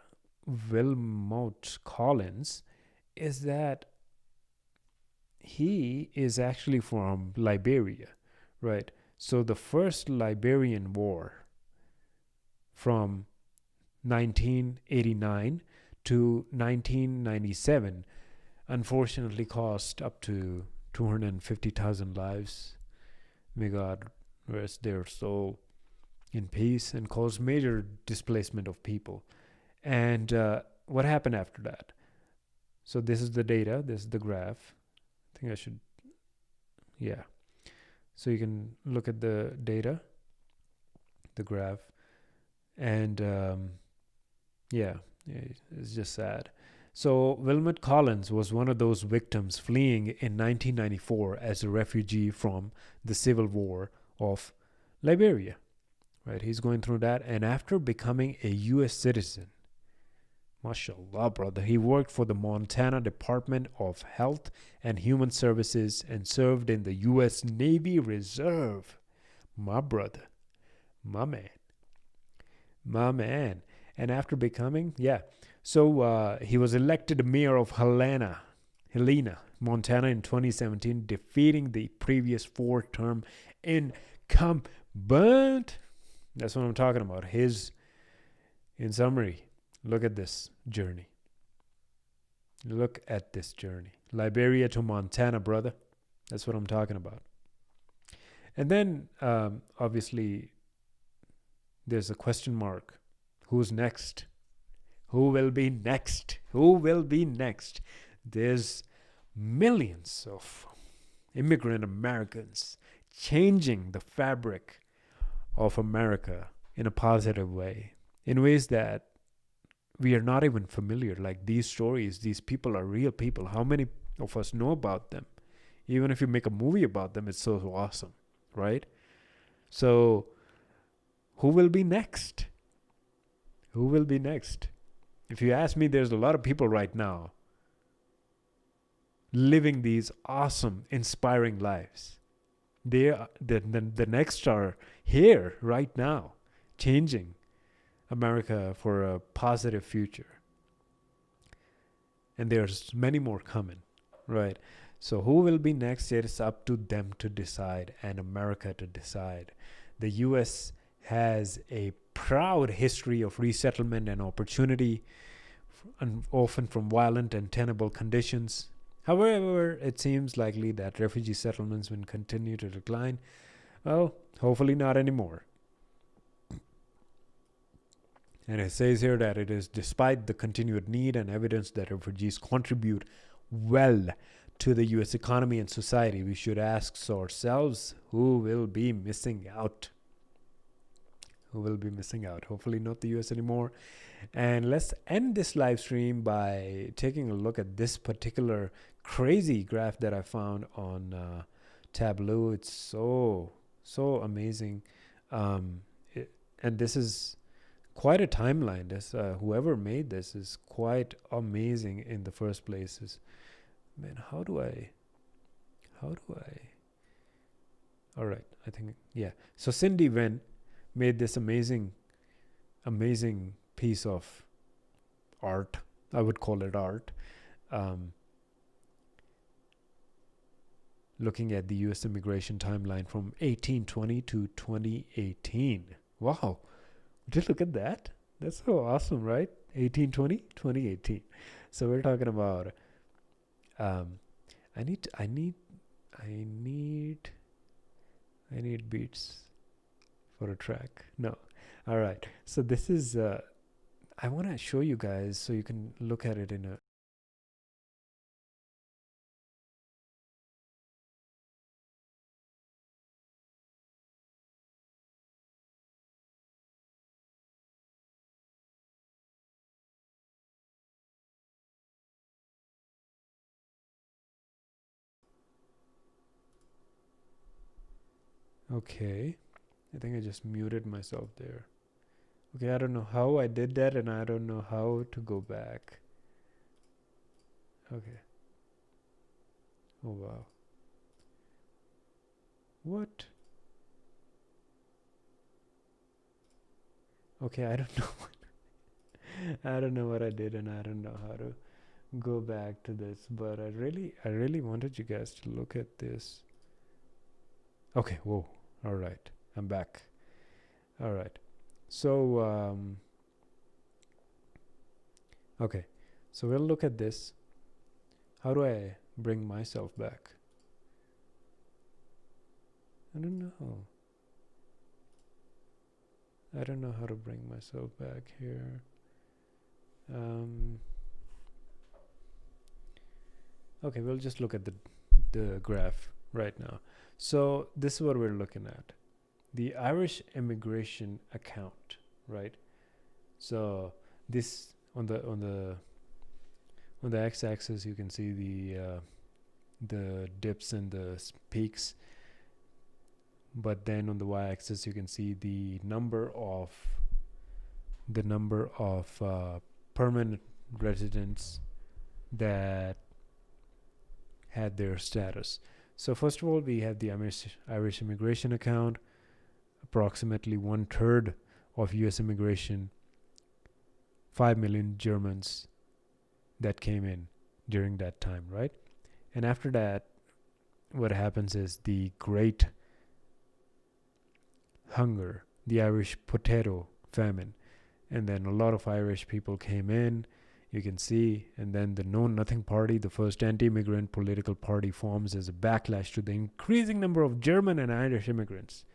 Wilmot Collins is that he is actually from Liberia, right? So the first Liberian War from 1989 to 1997 unfortunately cost up to 250,000 lives. May God rest their soul in peace, and caused major displacement of people. And what happened after that? So this is the data. This is the graph. I think I should, yeah. So you can look at the data, the graph, and it's just sad. So Wilmot Collins was one of those victims fleeing in 1994 as a refugee from the civil war of Liberia, right? He's going through that. And after becoming a U.S. citizen, mashallah, brother, he worked for the Montana Department of Health and Human Services and served in the U.S. Navy Reserve. My brother, my man, my man. And after becoming, he was elected mayor of Helena, Montana in 2017, defeating the previous four-term incumbent. That's what I'm talking about. In summary, look at this journey. Look at this journey. Liberia to Montana, brother. That's what I'm talking about. And then, obviously, there's a question mark. Who's next? Who will be next? Who will be next? There's millions of immigrant Americans changing the fabric of America in a positive way, in ways that we are not even familiar. Like these stories, these people are real people. How many of us know about them? Even if you make a movie about them, it's so awesome, right? So, who will be next? Who will be next? If you ask me, there's a lot of people right now living these awesome, inspiring lives. The next are here right now, changing America for a positive future. And there's many more coming, right? So who will be next? It's up to them to decide and America to decide. The U.S. has a proud history of resettlement and opportunity, and often from violent and tenable conditions. However, it seems likely that refugee settlements will continue to decline. Well, hopefully not anymore. And it says here that it is despite the continued need and evidence that refugees contribute well to the U.S. economy and society, we should ask ourselves who will be missing out. Who will be missing out? Hopefully not the U.S. anymore. And let's end this live stream by taking a look at this particular crazy graph that I found on Tableau. It's so amazing. And this is quite a timeline. This whoever made this is quite amazing in the first place. Man, how do I all right, I think, yeah. So Cindy Wen made this amazing piece of art. I would call it art. Looking at the U.S. immigration timeline from 1820 to 2018. Wow. Just look at that. That's so awesome, right? 1820, 2018. So we're talking about I need beats for a track. No. All right. So this is I want to show you guys so you can look at it in a Okay. I think I just muted myself there. Okay, I don't know how I did that and I don't know how to go back. Okay. Oh wow. What? Okay, I don't know I don't know what I did and I don't know how to go back to this, but I really wanted you guys to look at this. Okay, whoa. All right. I'm back. All right. So okay. So we'll look at this. How do I bring myself back? I don't know. I don't know how to bring myself back here. Okay, we'll just look at the graph right now. So this is what we're looking at. The Irish immigration account, right? So this on the x-axis you can see the dips and the peaks. but then on the y-axis you can see the number of permanent residents that had their status. So first of all, we have the Irish immigration account, approximately 1/3 of US immigration, 5 million Germans that came in during that time, right? And after that, what happens is the Great Hunger, the Irish potato famine, and then a lot of Irish people came in, you can see, and then the Know Nothing Party, the first anti-immigrant political party, forms as a backlash to the increasing number of German and Irish immigrants.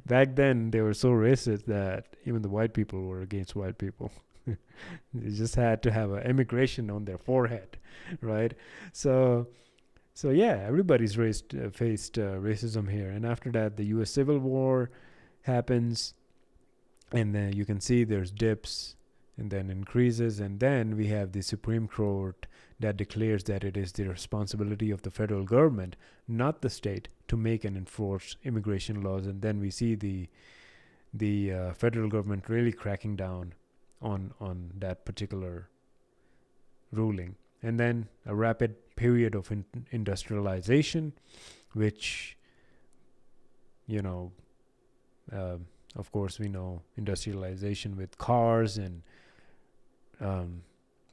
Back then, they were so racist that even the white people were against white people. They just had to have an immigration on their forehead, right? So yeah, everybody's faced racism here. And after that, the U.S. Civil War happens, and then you can see there's dips and then increases, and then we have the Supreme Court that declares that it is the responsibility of the federal government, not the state, to make and enforce immigration laws. And then we see the federal government really cracking down on that particular ruling. And then a rapid period of industrialization, which, of course, we know industrialization with cars and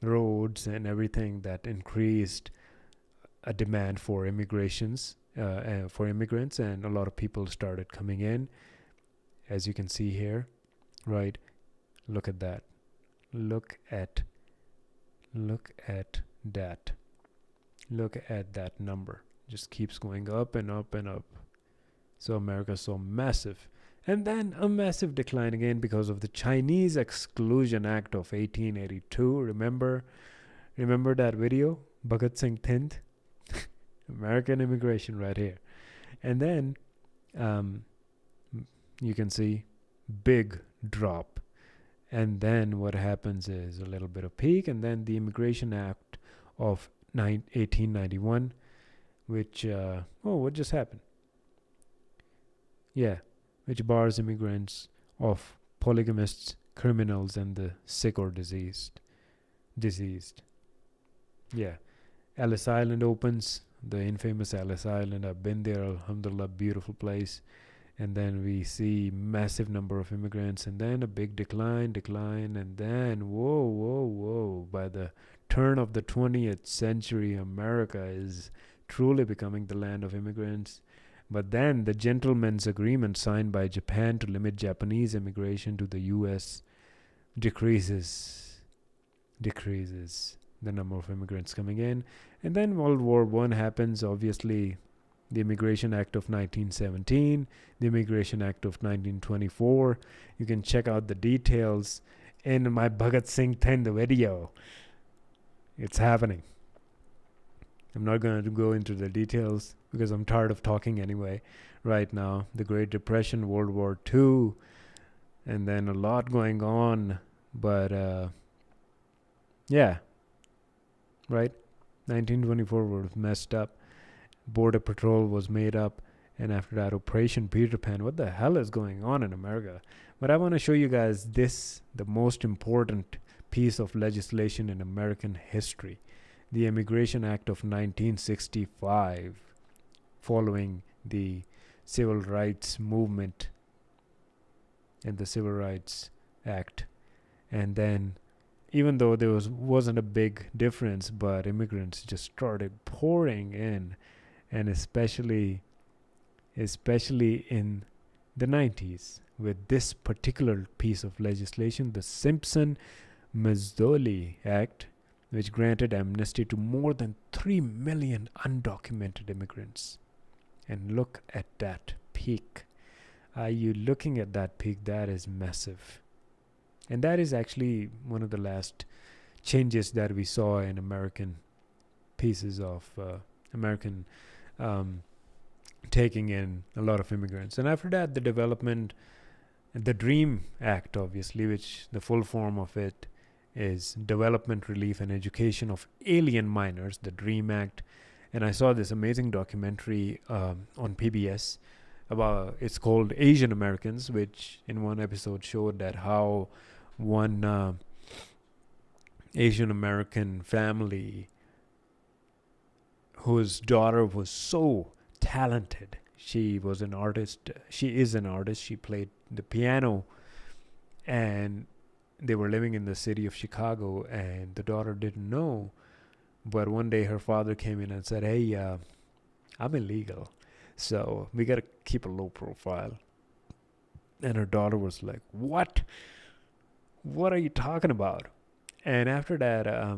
roads and everything that increased a demand for immigrants, and a lot of people started coming in, as you can see here, right? Look at that. Look at that. Look at that number. Just keeps going up and up and up. So America's so massive. And then a massive decline again because of the Chinese Exclusion Act of 1882. Remember that video? Bhagat Singh Thind? American immigration right here. And then you can see big drop. And then what happens is a little bit of peak, and then the Immigration Act of 1891, which, what just happened? Yeah, which bars immigrants of polygamists, criminals, and the sick or diseased. Yeah. Ellis Island opens, the infamous Ellis Island. I've been there, alhamdulillah, beautiful place. And then we see massive number of immigrants, and then a big decline, and then whoa. By the turn of the 20th century, America is truly becoming the land of immigrants. But then the gentleman's agreement signed by Japan to limit Japanese immigration to the U.S. decreases the number of immigrants coming in. And then World War I happens, obviously. The Immigration Act of 1917, the Immigration Act of 1924. You can check out the details in my Bhagat Singh Thind video. It's happening. I'm not going to go into the details because I'm tired of talking anyway right now. The Great Depression, World War II, and then a lot going on. But, yeah, right? 1924 was messed up. Border Patrol was made up, and after that, Operation Peter Pan. What the hell is going on in America? But I want to show you guys this, the most important piece of legislation in American history, the Immigration Act of 1965, following the Civil Rights Movement and the Civil Rights Act. And then, even though there wasn't a big difference, but immigrants just started pouring in. And especially in the 90s, with this particular piece of legislation, the Simpson-Mazzoli Act, which granted amnesty to more than 3 million undocumented immigrants. And look at that peak. Are you looking at that peak? That is massive. And that is actually one of the last changes that we saw in American pieces of American taking in a lot of immigrants. And after that, the development, the DREAM Act, obviously, which the full form of it is Development, Relief, and Education of Alien Minors, the DREAM Act. and I saw this amazing documentary on PBS about, it's called Asian Americans, which in one episode showed that how one Asian American family whose daughter was so talented. She was an artist. She is an artist. She played the piano, and they were living in the city of Chicago, and the daughter didn't know. But one day her father came in and said, "Hey, I'm illegal, so we got to keep a low profile." And her daughter was like, "What? What are you talking about?" And after that, I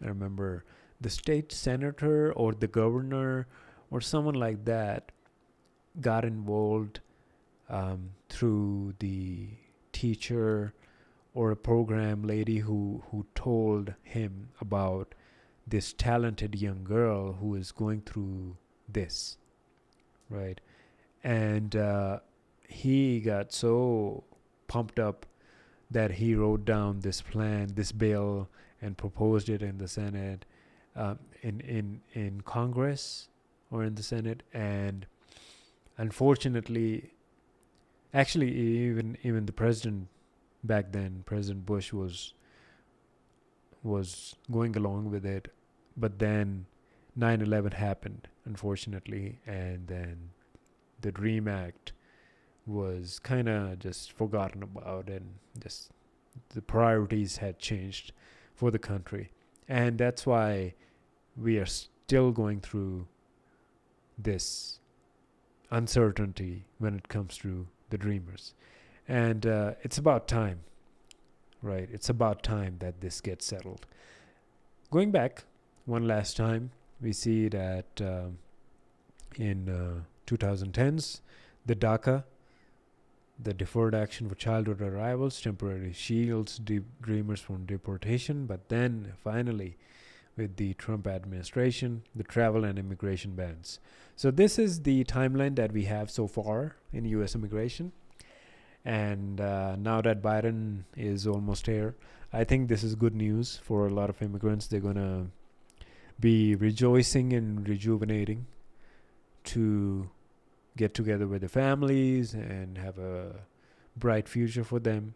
remember the state senator or the governor or someone like that got involved through the teacher or a program lady who told him about this talented young girl who is going through this, right? And he got so pumped up that he wrote down this plan, this bill, and proposed it in the Senate, in Congress or in the Senate. And unfortunately, actually, even the president back then, President Bush, was going along with it, but then 9/11 happened, unfortunately, and then the Dream Act was kind of just forgotten about, and just the priorities had changed for the country. And that's why we are still going through this uncertainty when it comes to the dreamers. And it's about time, right? It's about time that this gets settled. Going back one last time, we see that in 2010s, the DACA, the Deferred Action for Childhood Arrivals, temporarily shields dreamers from deportation. But then finally, with the Trump administration, the travel and immigration bans. So this is the timeline that we have so far in U.S. immigration. And now that Biden is almost here, I think this is good news for a lot of immigrants. They're going to be rejoicing and rejuvenating to get together with their families and have a bright future for them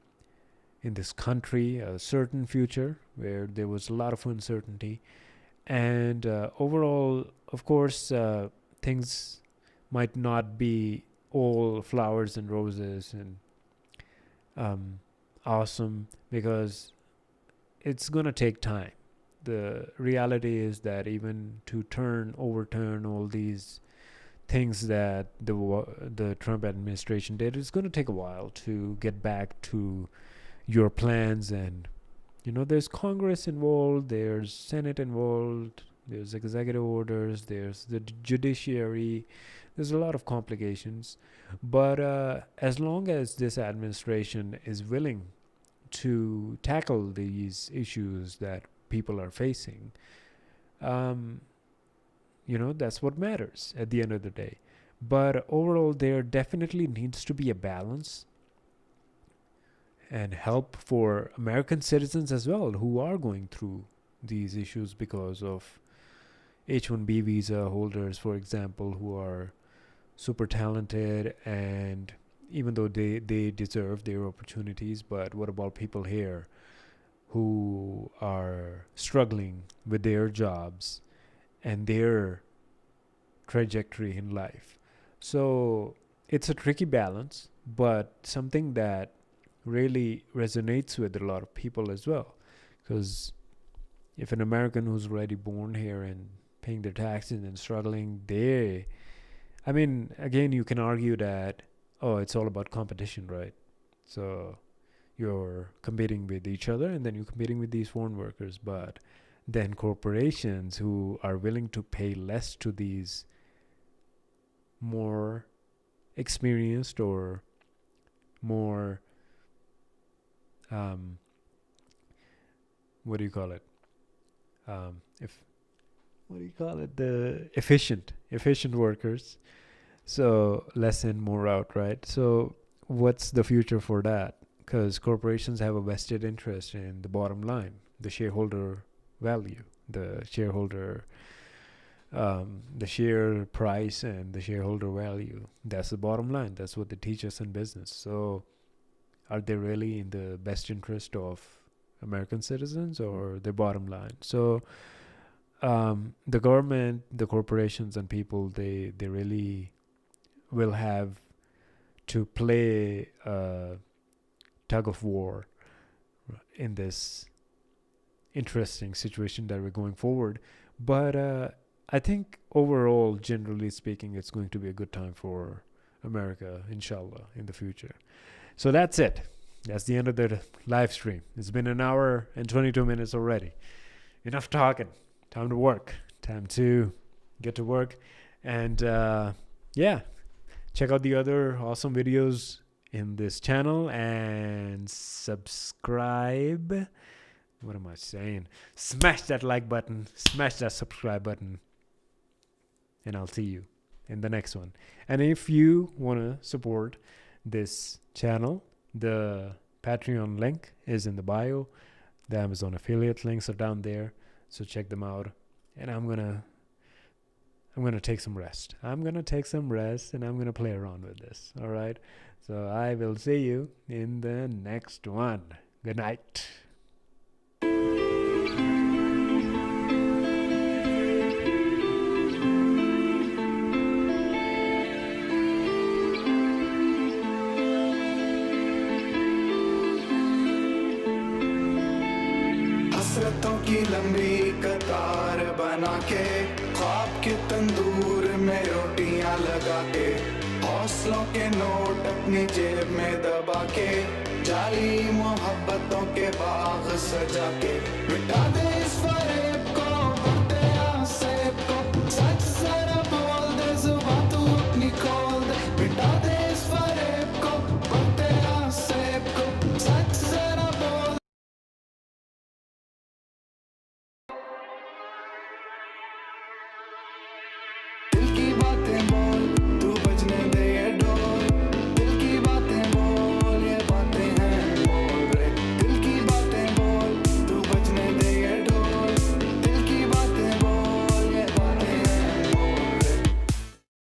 in this country, a certain future where there was a lot of uncertainty. And overall, of course, things might not be all flowers and roses and awesome, because it's going to take time. The reality is that even to overturn all these things that the Trump administration did, it's going to take a while to get back to your plans. And there's Congress involved, there's Senate involved, there's executive orders, there's the judiciary, there's a lot of complications. But as long as this administration is willing to tackle these issues that people are facing, that's what matters at the end of the day. But overall, there definitely needs to be a balance and help for American citizens as well, who are going through these issues because of H-1B visa holders, for example, who are super talented, and even though they deserve their opportunities, but what about people here who are struggling with their jobs and their trajectory in life? So it's a tricky balance, but something that really resonates with a lot of people as well. Because if an American who's already born here and paying their taxes and struggling, again, you can argue that, it's all about competition, right? So you're competing with each other, and then you're competing with these foreign workers. But then corporations who are willing to pay less to these more experienced or more the efficient workers. So less in, more out, right? So what's the future for that? Because corporations have a vested interest in the bottom line, the shareholder value, the shareholder, the share price and the shareholder value. That's the bottom line. That's what they teach us in business. So are they really in the best interest of American citizens or their bottom line? So the government, the corporations and people, they really will have to play a tug of war in this interesting situation that we're going forward. But I think overall, generally speaking, it's going to be a good time for America, inshallah, in the future. So that's it. That's the end of the live stream. It's been an hour and 22 minutes already. Enough talking. Time to work. Time to get to work. And yeah, check out the other awesome videos in this channel and subscribe. What am I saying? Smash that like button. Smash that subscribe button. And I'll see you in the next one. And if you want to support this channel, the Patreon link is in the bio. The Amazon affiliate links are down there. So check them out. And I'm gonna take some rest. I'm gonna take some rest and I'm gonna play around with this. All right. So I will see you in the next one. Good night. हसरतों की लंबी कतार बना के, ख्वाब के तंदूर में रोटियां लगा के, हौसलों के नोट अपनी जेब में दबा के, जाली मोहब्बतों के बाग सजा के, मिटा दे